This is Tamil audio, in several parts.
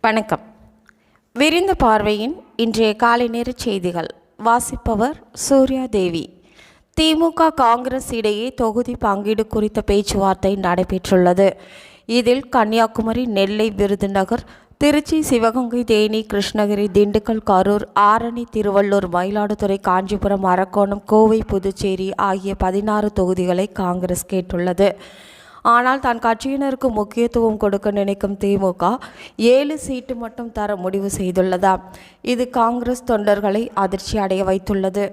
வணக்கம். விரிந்த பார்வையின் இன்றைய காலை நேர செய்திகள். வாசிப்பவர் சூர்யா தேவி. திமுக காங்கிரஸ் இடையே தொகுதி பங்கீடு குறித்த பேச்சுவார்த்தை நடைபெற்றுள்ளது. இதில் கன்னியாகுமரி, நெல்லை, விருதுநகர், திருச்சி, சிவகங்கை, தேனி, கிருஷ்ணகிரி, திண்டுக்கல், கரூர், ஆரணி, திருவள்ளூர், மயிலாடுதுறை, காஞ்சிபுரம், அரக்கோணம், கோவை, புதுச்சேரி ஆகிய 16 தொகுதிகளை காங்கிரஸ் கேட்டுள்ளது. ஆனால் தன் கட்சியினருக்கு முக்கியத்துவம் கொடுக்க நினைக்கும் திமுக 7 சீட்டு மட்டும் தர முடிவு செய்துள்ளதாம். இது காங்கிரஸ் தொண்டர்களை அதிர்ச்சி அடைய வைத்துள்ளது.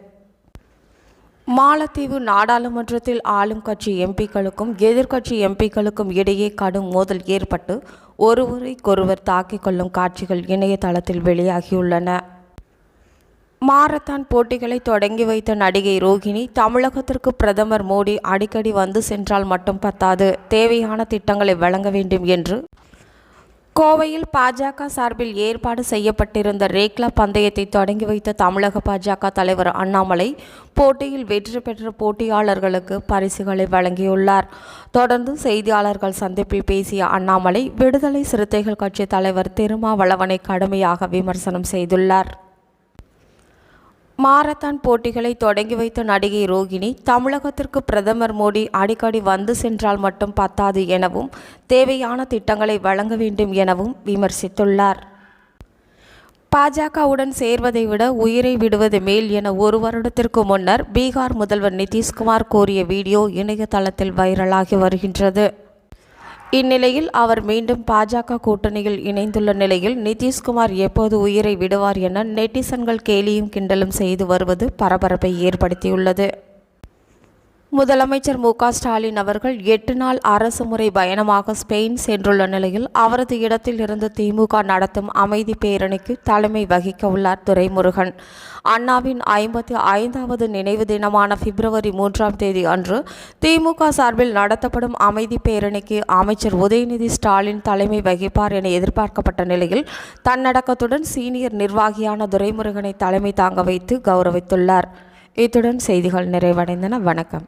மாலத்தீவு நாடாளுமன்றத்தில் ஆளும் கட்சி எம்பிக்களுக்கும் எதிர்க்கட்சி எம்பிக்களுக்கும் இடையே கடும் மோதல் ஏற்பட்டு ஒருவரைக்கொருவர் தாக்கிக் கொள்ளும் காட்சிகள் இணையதளத்தில் வெளியாகியுள்ளன. மாரத்தான் போட்டிகளை தொடங்கி வைத்த நடிகை ரோகிணி, தமிழகத்திற்கு பிரதமர் மோடி அடிக்கடி வந்து சென்றால் மட்டும் பத்தாது, தேவையான திட்டங்களை வழங்க வேண்டும் என்று கோவையில் பாஜக சார்பில் ஏற்பாடு செய்யப்பட்டிருந்த ரேக்லா பந்தயத்தை தொடங்கி வைத்த தமிழக பாஜக தலைவர் அண்ணாமலை போட்டியில் வெற்றி பெற்ற போட்டியாளர்களுக்கு பரிசுகளை வழங்கியுள்ளார். தொடர்ந்து செய்தியாளர்கள் சந்திப்பில் பேசிய அண்ணாமலை, விடுதலை சிறுத்தைகள் கட்சி தலைவர் திருமாவளவனை கடுமையாக விமர்சனம் செய்துள்ளார். மாரத்தான் போட்டிகளை தொடங்கி வைத்த நடிகை ரோகிணி, தமிழகத்திற்கு பிரதமர் மோடி அடிக்கடி வந்து சென்றால் மட்டும் பத்தாது எனவும், தேவையான திட்டங்களை வழங்க வேண்டும் எனவும் விமர்சித்துள்ளார். பாஜகவுடன் சேர்வதை விட உயிரை விடுவது மேல் என 1 வருடத்திற்கு முன்னர் பீகார் முதல்வர் நிதிஷ்குமார் கூறிய வீடியோ இணையதளத்தில் வைரலாகி வருகின்றது. இந்நிலையில் அவர் மீண்டும் பாஜக கூட்டணியில் இணைந்துள்ள நிலையில் நிதிஷ்குமார் எப்போது உயிரை விடுவார் என நெட்டிசன்கள் கேலியும் கிண்டலும் செய்து வருவது பரபரப்பை ஏற்படுத்தியுள்ளது. முதலமைச்சர் மு.க.ஸ்டாலின் அவர்கள் 8 நாள் அரசு முறை பயணமாக ஸ்பெயின் சென்றுள்ள நிலையில் அவரது இடத்தில் இருந்து திமுக நடத்தும் அமைதி பேரணிக்கு தலைமை வகிக்க உள்ளார் துரைமுருகன். அண்ணாவின் 55வது நினைவு தினமான பிப்ரவரி 3ஆம் தேதி அன்று திமுக சார்பில் நடத்தப்படும் அமைதி பேரணிக்கு அமைச்சர் உதயநிதி ஸ்டாலின் தலைமை வகிப்பார் என எதிர்பார்க்கப்பட்ட நிலையில் தன்னடக்கத்துடன் சீனியர் நிர்வாகியான துரைமுருகனை தலைமை தாங்க வைத்து கௌரவித்துள்ளார். இத்துடன் செய்திகள் நிறைவடைந்தன. வணக்கம்.